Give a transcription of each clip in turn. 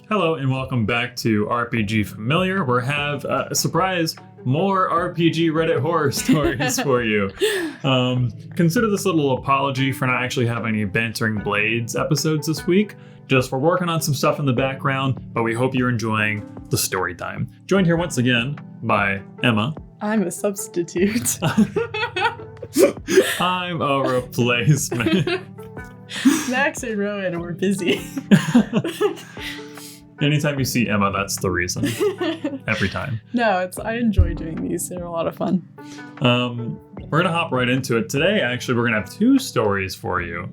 Hello and welcome back to RPG Familiar, where we have a surprise, more RPG Reddit horror stories for you. Consider this a little apology for not actually having any Bantering Blades episodes this week. Just we're working on some stuff in the background, but we hope you're enjoying the story time. Joined here once again by Emma. I'm a substitute. I'm a replacement. Max and Rowan were busy. Anytime you see Emma, that's the reason. Every time. No, I enjoy doing these. They're a lot of fun. We're going to hop right into it. Today, actually, we're going to have two stories for you,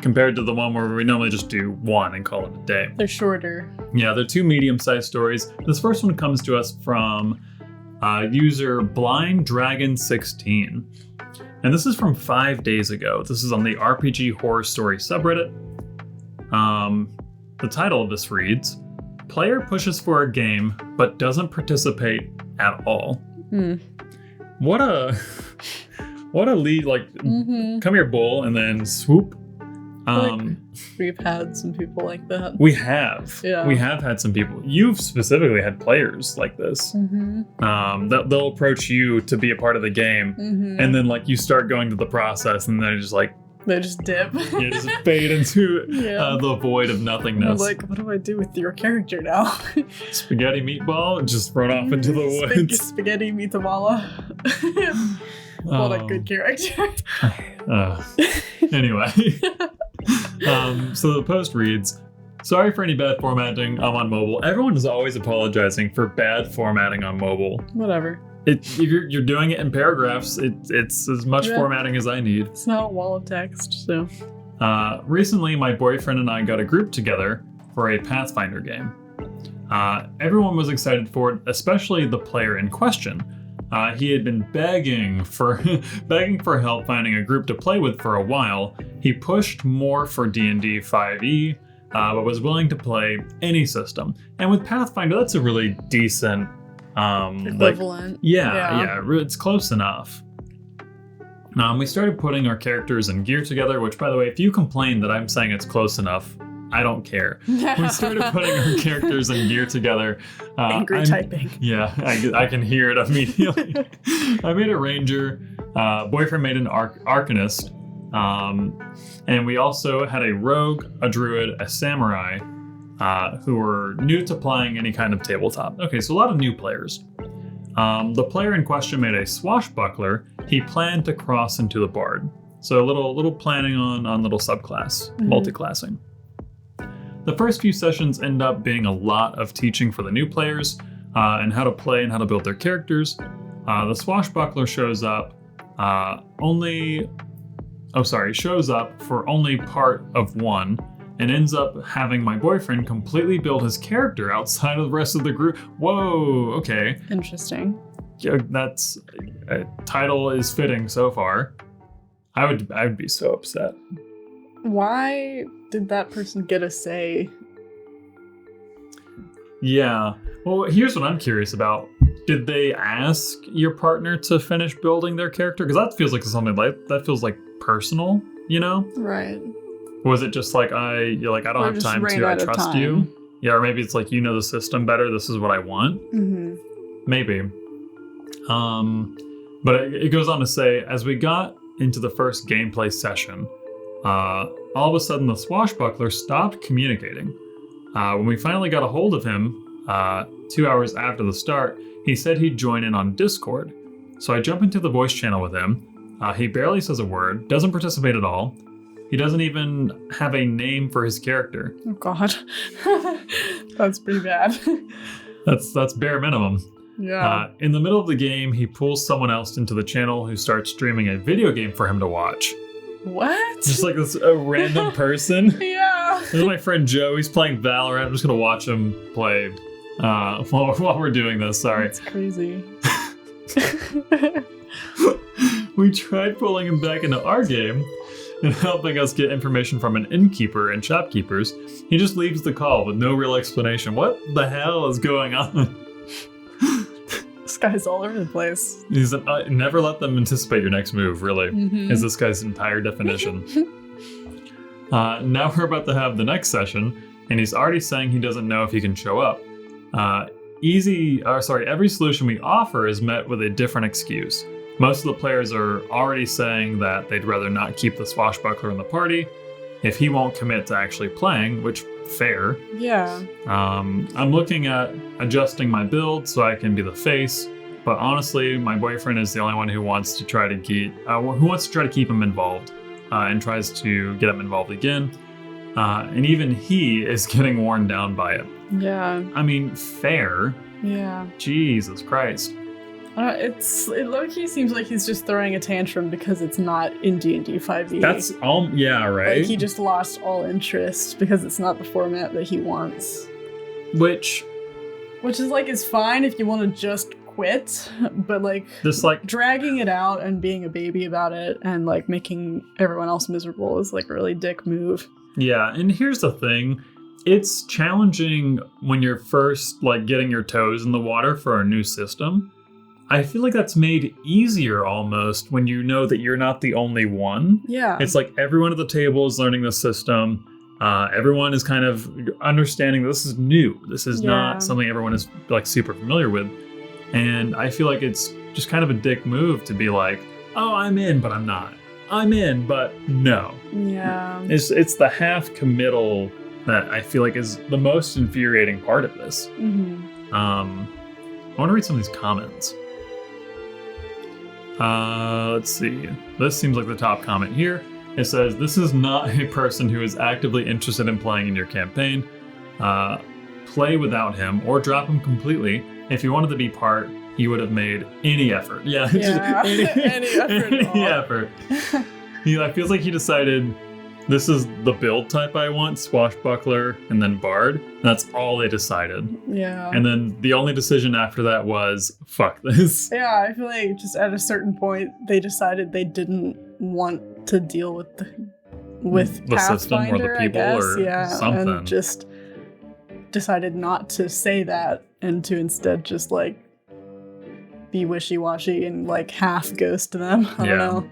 compared to the one where we normally just do one and call it a day. They're shorter. Yeah, they're two medium-sized stories. This first one comes to us from user BlindDragon16. And this is from 5 days ago. This is on the RPG Horror Story subreddit. The title of this reads, "Player pushes for a game, but doesn't participate at all." What a lead, come here, bull, and then swoop. We've had some people like that. We have. Yeah. We have had some people. You've specifically had players like this. That they'll approach you to be a part of the game, and then you start going to the process, and they're just they just dip. You just fade into the void of nothingness. I'm what do I do with your character now? Spaghetti meatball, just run off into the woods. Spaghetti meatball. What a good character. Anyway. So the post reads, "Sorry for any bad formatting. I'm on mobile." Everyone is always apologizing for bad formatting on mobile. Whatever. If you're doing it in paragraphs, it's as much formatting as I need. It's not a wall of text, so. Recently, my boyfriend and I got a group together for a Pathfinder game. Everyone was excited for it, especially the player in question. He had been begging for help finding a group to play with for a while. He pushed more for D&D 5e, but was willing to play any system. And with Pathfinder, that's a really decent equivalent. Yeah, it's close enough. We started putting our characters and gear together, which, by the way, if you complain that I'm saying it's close enough, I don't care. We started putting our characters and gear together. Angry typing. Yeah, I can hear it immediately. I made a ranger. Boyfriend made an arcanist. And we also had a rogue, a druid, a samurai, who were new to playing any kind of tabletop. Okay, so a lot of new players. The player in question made a swashbuckler. He planned to cross into the bard. So a little planning on little subclass, multiclassing. The first few sessions end up being a lot of teaching for the new players and how to play and how to build their characters. The swashbuckler shows up for only part of one and ends up having my boyfriend completely build his character outside of the rest of the group. Whoa, okay. Interesting. That's title is fitting so far. I would be so upset. Why did that person get a say? Yeah. Well, here's what I'm curious about. Did they ask your partner to finish building their character? Because that feels like something that feels like personal, you know? Right. Was it just I don't have time to, I trust you? Yeah, or maybe it's you know the system better, this is what I want? Maybe. But it goes on to say, as we got into the first gameplay session, all of a sudden the swashbuckler stopped communicating. When we finally got a hold of him, 2 hours after the start, he said he'd join in on Discord. So I jump into the voice channel with him. He barely says a word, doesn't participate at all. He doesn't even have a name for his character. Oh God, that's pretty bad. That's bare minimum. Yeah. In the middle of the game, he pulls someone else into the channel who starts streaming a video game for him to watch. What? Just a random person. Yeah. This is my friend Joe. He's playing Valorant. I'm just gonna watch him play while we're doing this. Sorry. That's crazy. We tried pulling him back into our game and helping us get information from an innkeeper and shopkeepers. He just leaves the call with no real explanation. What the hell is going on? This guy's all over the place. He's never let them anticipate your next move, really, is this guy's entire definition. Now we're about to have the next session, and he's already saying he doesn't know if he can show up. Every solution we offer is met with a different excuse. Most of the players are already saying that they'd rather not keep the swashbuckler in the party if he won't commit to actually playing, which fair. Yeah. I'm looking at adjusting my build so I can be the face, but honestly, my boyfriend is the only one who wants to try to keep him involved, and tries to get him involved again. And even he is getting worn down by it. Yeah. I mean, fair. Yeah. Jesus Christ. It low-key seems like he's just throwing a tantrum because it's not in D&D 5e. That's all, yeah, right? Like, he just lost all interest because it's not the format that he wants. Which is, like, is fine if you want to just quit, but, like, this, like, dragging it out and being a baby about it and, like, making everyone else miserable is, like, a really dick move. Yeah, and here's the thing. It's challenging when you're first, like, getting your toes in the water for a new system. I feel like that's made easier almost when you know that you're not the only one. Yeah. It's like everyone at the table is learning the system. Everyone is kind of understanding this is new. This is not something everyone is like super familiar with. And I feel like it's just kind of a dick move to be like, oh, I'm in, but I'm not. I'm in, but no. Yeah. It's the half committal that I feel like is the most infuriating part of this. Mm-hmm. I want to read some of these comments. Let's see. This seems like the top comment here. It says, this is not a person who is actively interested in playing in your campaign. Play without him or drop him completely. If you wanted to be part, you would have made any effort. Yeah. Any effort. It feels like he decided this is the build type I want, swashbuckler and then bard. That's all they decided. Yeah. And then the only decision after that was, fuck this. Yeah, I feel like just at a certain point, they decided they didn't want to deal with the Pathfinder, system or the people, I guess. or something. And just decided not to say that and to instead just like be wishy-washy and like half ghost them. I don't know.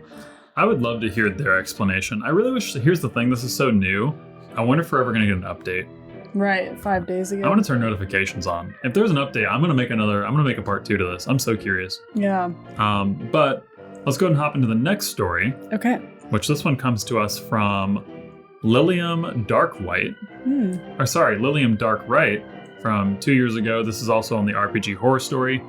I would love to hear their explanation. I really wish, here's the thing, this is so new. I wonder if we're ever going to get an update. Right, 5 days ago. I want to turn notifications on. If there's an update, I'm going to make a part 2 to this. I'm so curious. Yeah. But let's go ahead and hop into the next story. Okay. Which this one comes to us from Lilium Darkwhite. Lilium Darkwright from 2 years ago. This is also on the RPG Horror Story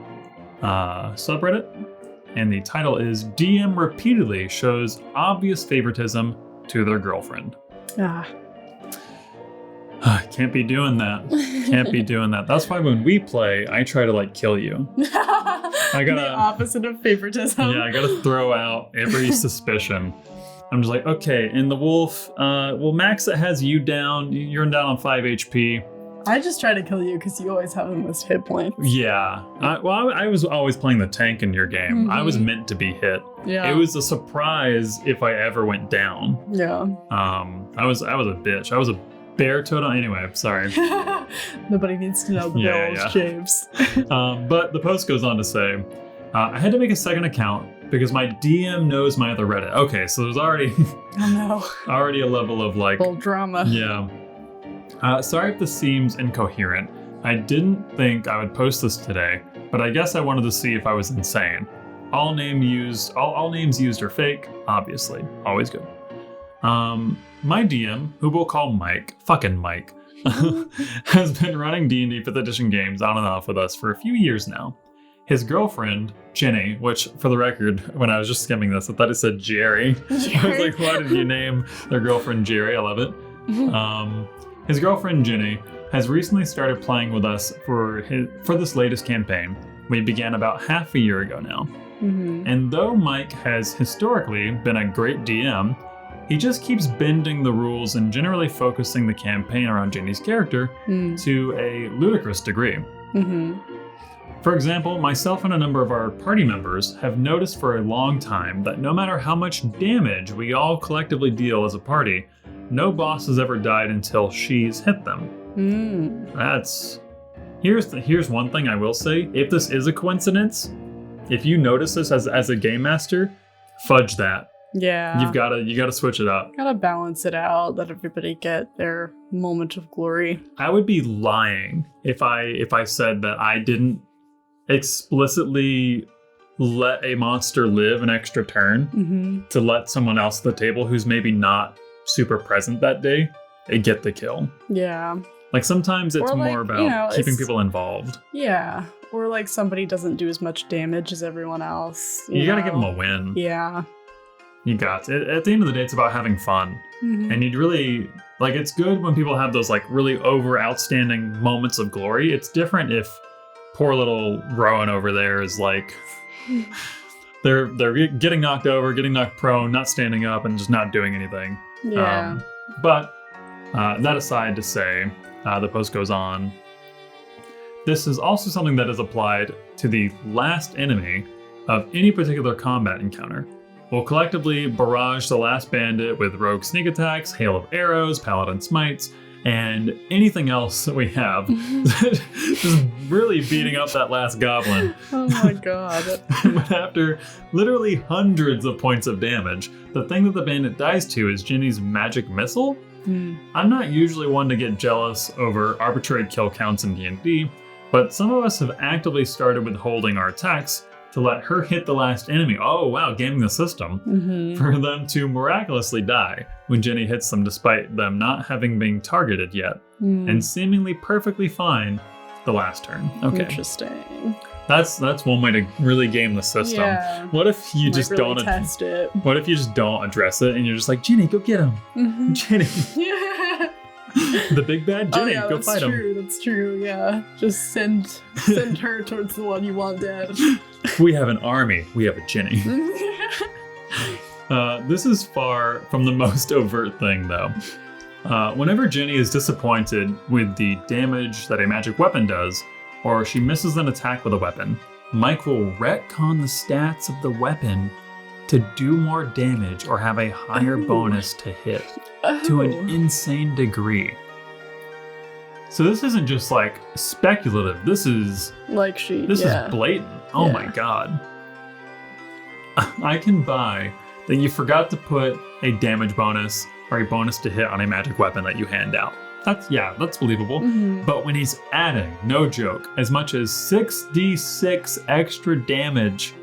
subreddit. And the title is DM repeatedly shows obvious favoritism to their girlfriend. Can't be doing that. Can't be doing that. That's why when we play, I try to like kill you. The opposite of favoritism. Yeah, I gotta throw out every suspicion. I'm just like, okay, in the wolf, Max, it has you down. You're down on 5 HP. I just try to kill you because you always have the most hit points. Yeah. I was always playing the tank in your game. Mm-hmm. I was meant to be hit. Yeah. It was a surprise if I ever went down. Yeah. I was a bitch. I was a bear totem. Anyway, I'm sorry. Nobody needs to know the bills, James. But the post goes on to say, I had to make a second account because my DM knows my other Reddit. Okay, so there's already already a level of like full drama. Yeah. Sorry if this seems incoherent. I didn't think I would post this today, but I guess I wanted to see if I was insane. All names used are fake, obviously. Always good. My DM, who we'll call Mike, fucking Mike, has been running D&D 5th edition games on and off with us for a few years now. His girlfriend, Jenny, which for the record, when I was just skimming this, I thought it said Jerry. I was like, why did you name their girlfriend Jerry? I love it. His girlfriend, Jenny, has recently started playing with us for this latest campaign. We began about half a year ago now. Mm-hmm. And though Mike has historically been a great DM, he just keeps bending the rules and generally focusing the campaign around Jenny's character to a ludicrous degree. Mm-hmm. For example, myself and a number of our party members have noticed for a long time that no matter how much damage we all collectively deal as a party, no boss has ever died until she's hit them. Here's one thing I will say. If this is a coincidence, if you notice this as a game master, fudge that. Yeah. You gotta switch it up. Gotta balance it out, let everybody get their moment of glory. I would be lying if I said that I didn't explicitly let a monster live an extra turn to let someone else at the table who's maybe not super present that day get the kill. Yeah. Like sometimes it's more about keeping people involved. Yeah. Or like somebody doesn't do as much damage as everyone else. You gotta give them a win. Yeah. You got it. At the end of the day, it's about having fun. And you'd really, like, it's good when people have those, like, really outstanding moments of glory. It's different if poor little Rowan over there is, like, they're getting knocked over, getting knocked prone, not standing up, and just not doing anything. Yeah. But that aside to say, the post goes on. This is also something that is applied to the last enemy of any particular combat encounter. We'll collectively barrage the last bandit with rogue sneak attacks, hail of arrows, paladin smites, and anything else that we have. Just really beating up that last goblin. Oh my god. But after literally hundreds of points of damage, the thing that the bandit dies to is Ginny's magic missile. I'm not usually one to get jealous over arbitrary kill counts in D&D, but some of us have actively started withholding our attacks to let her hit the last enemy. Oh wow, gaming the system. For them to miraculously die when Jenny hits them despite them not having been targeted yet. And seemingly perfectly fine the last turn. Okay. Interesting. That's one way to really game the system. Yeah. What if you just really don't test it? What if you just don't address it and you're just like, Jenny, go get him. Jenny. Yeah. The big bad Jenny, go fight him. That's true, yeah. Just send her towards the one you want dead. We have an army. We have a Jenny. This is far from the most overt thing, though. Whenever Jenny is disappointed with the damage that a magic weapon does, or she misses an attack with a weapon, Mike will retcon the stats of the weapon to do more damage or have a higher bonus to hit to an insane degree. So this isn't just like speculative. This is is blatant. Oh my god. I can buy that you forgot to put a damage bonus or a bonus to hit on a magic weapon that you hand out. That's believable. But when he's adding, no joke, as much as 6d6 extra damage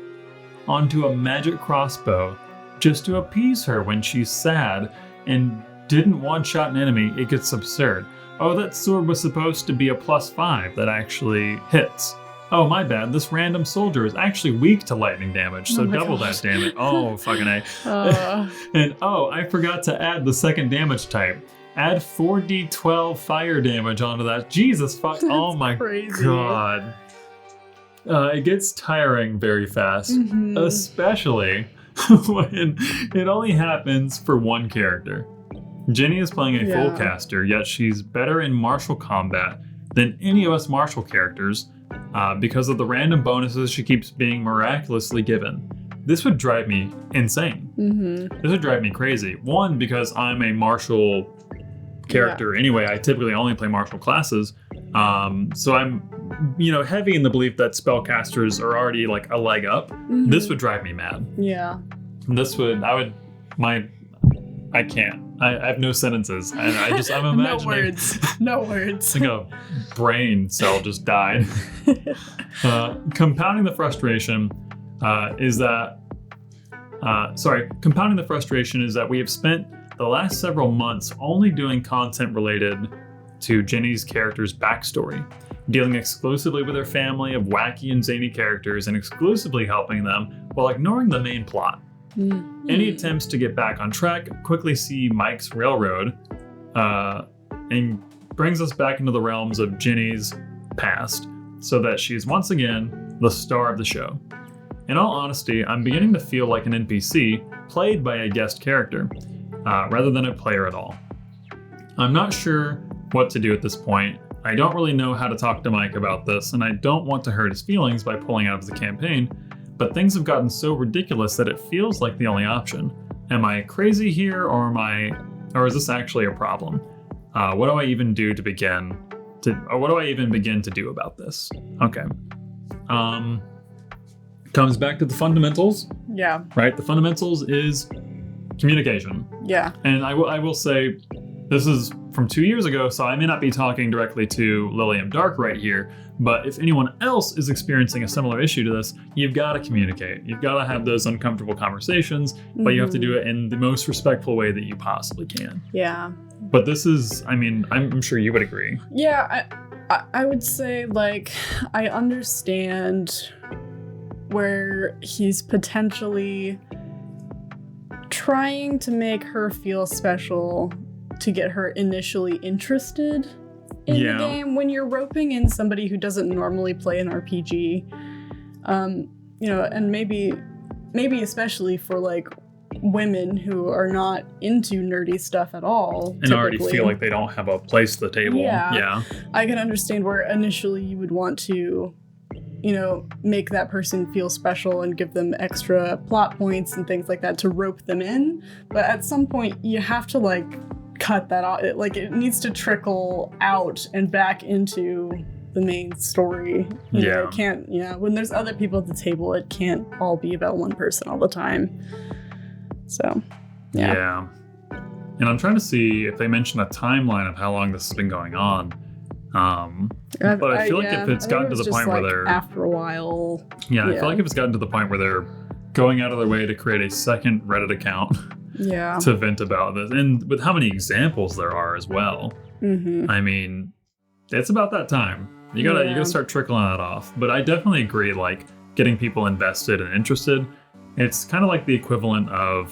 onto a magic crossbow just to appease her when she's sad and didn't one-shot an enemy, it gets absurd. Oh, that sword was supposed to be a +5 that actually hits. Oh, my bad, this random soldier is actually weak to lightning damage, so double that damage. Oh, fucking A. And oh, I forgot to add the second damage type. Add 4d12 fire damage onto that. Jesus fuck, oh my god. It gets tiring very fast, especially when it only happens for one character. Jenny is playing a full caster, yet she's better in martial combat than any of us martial characters because of the random bonuses she keeps being miraculously given. This would drive me insane. This would drive me crazy. One, because I'm a martial character anyway. I typically only play martial classes. So I'm, heavy in the belief that spellcasters are already like a leg up. This would drive me mad. Yeah. I can't. I have no sentences. I'm imagining. No words. Like a brain cell just died. Compounding the frustration is that we have spent the last several months only doing content related to Jenny's character's backstory, dealing exclusively with her family of wacky and zany characters and exclusively helping them while ignoring the main plot. Any attempts to get back on track quickly see Mike's railroad and brings us back into the realms of Jenny's past so that she's once again the star of the show. In all honesty, I'm beginning to feel like an NPC played by a guest character rather than a player at all. I'm not sure what to do at this point. I don't really know how to talk to Mike about this, and I don't want to hurt his feelings by pulling out of the campaign, but things have gotten so ridiculous that it feels like the only option. Am I crazy here, or is this actually a problem? What do I even begin to do about this? Okay. Comes back to the fundamentals. Yeah. Right? The fundamentals is communication. Yeah. And I will say, this is from 2 years ago, so I may not be talking directly to Lilium Dark right here, but if anyone else is experiencing a similar issue to this, you've got to communicate. You've got to have those uncomfortable conversations, but you have to do it in the most respectful way that you possibly can. Yeah. But this is, I mean, I'm sure you would agree. Yeah, I would say, like, I understand where he's potentially trying to make her feel special to get her initially interested in the game. When you're roping in somebody who doesn't normally play an RPG, you know, and maybe especially for like women who are not into nerdy stuff at all and already feel like they don't have a place at the table. Yeah. I can understand where initially you would want to, you know, make that person feel special and give them extra plot points and things like that to rope them in. But at some point you have to like cut that out. It needs to trickle out and back into the main story. You know, it can't, when there's other people at the table, it can't all be about one person all the time. So, yeah. And I'm trying to see if they mention a timeline of how long this has been going on. But I feel like if it's gotten to the point where they're... after a while... Yeah, I feel like if it's gotten to the point where they're going out of their way to create a second Reddit account to vent about this, and with how many examples there are as well. I mean, it's about that time. You gotta start trickling that off. But I definitely agree, like, getting people invested and interested. It's kind of like the equivalent of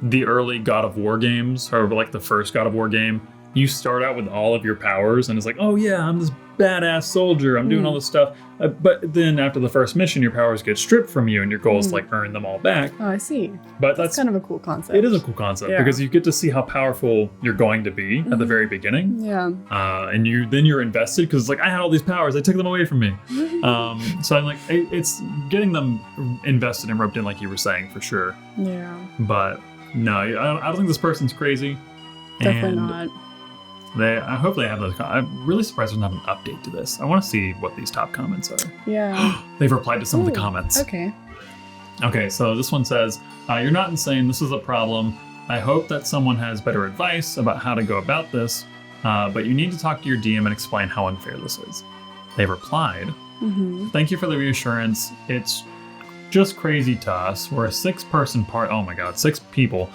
the early God of War games, or like the first God of War game. You start out with all of your powers, and it's like, oh yeah, I'm this badass soldier, I'm doing all this stuff. But then after the first mission, your powers get stripped from you, and your goal is to like earn them all back. Oh, I see. But that's kind of a cool concept. It is a cool concept because you get to see how powerful you're going to be at the very beginning. Yeah. And you're invested because it's like, I had all these powers, they took them away from me. So I'm like, it's getting them invested and roped in, like you were saying, for sure. Yeah. But no, I don't think this person's crazy. Definitely not. I hope they have those. I'm really surprised there's not an update to this. I want to see what these top comments are. Yeah. They've replied to some of the comments. Okay. Okay, so this one says, you're not insane. This is a problem. I hope that someone has better advice about how to go about this, but you need to talk to your DM and explain how unfair this is. They replied, thank you for the reassurance. It's just crazy to us. We're a 6-person part. Oh my God, 6 people.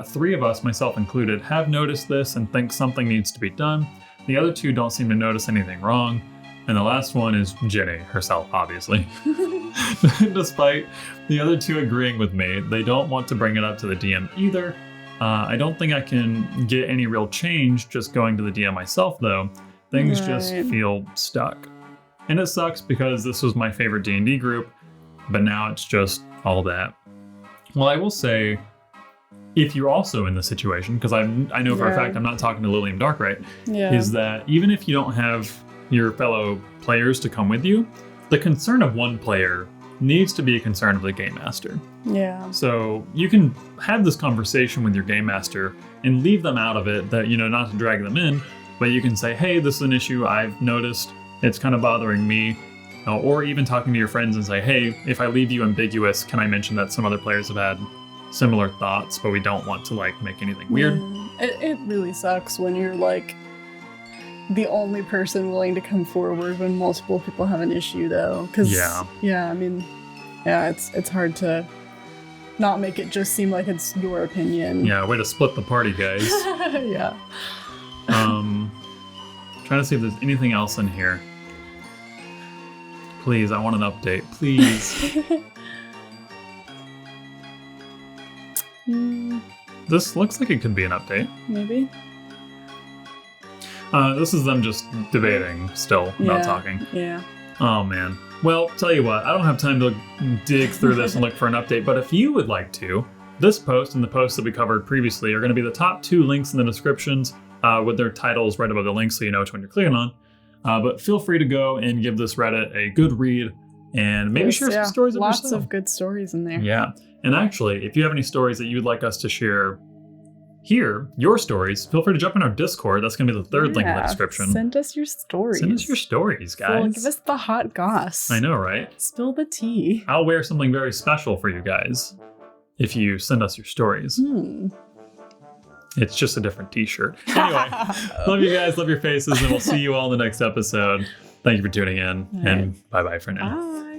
3 of us, myself included, have noticed this and think something needs to be done. The other 2 don't seem to notice anything wrong. And the last one is Jenny herself, obviously. Despite the other 2 agreeing with me, they don't want to bring it up to the DM either. I don't think I can get any real change just going to the DM myself, though. Things just feel stuck. And it sucks because this was my favorite D&D group, but now it's just all that. Well, I will say, if you're also in the situation, because I know for a fact I'm not talking to Lilium Darkright, is that even if you don't have your fellow players to come with you, the concern of one player needs to be a concern of the game master. Yeah. So you can have this conversation with your game master and leave them out of it, that, not to drag them in, but you can say, hey, this is an issue I've noticed. It's kind of bothering me. Or even talking to your friends and say, hey, if I leave you ambiguous, can I mention that some other players have had similar thoughts, but we don't want to like make anything weird? It really sucks when you're like the only person willing to come forward when multiple people have an issue, though. Because it's hard to not make it just seem like it's your opinion. Yeah, way to split the party, guys. Yeah. Trying to see if there's anything else in here. Please, I want an update. Please. This looks like it could be an update. Maybe. This is them just debating still, not talking. Yeah. Oh, man. Well, tell you what, I don't have time to dig through this and look for an update, but if you would like to, this post and the post that we covered previously are going to be the top 2 links in the descriptions with their titles right above the links so you know which one you're clicking on. But feel free to go and give this Reddit a good read and maybe share some stories of yourself. Lots of good stories in there. Yeah. And actually, if you have any stories that you'd like us to share here, your stories, feel free to jump in our Discord. That's going to be the 3rd link in the description. Send us your stories. Send us your stories, guys. Give us the hot goss. I know, right? Spill the tea. I'll wear something very special for you guys. if you send us your stories. It's just a different t-shirt. Anyway, love you guys, love your faces, and we'll see you all in the next episode. Thank you for tuning in, and bye-bye for now. Bye.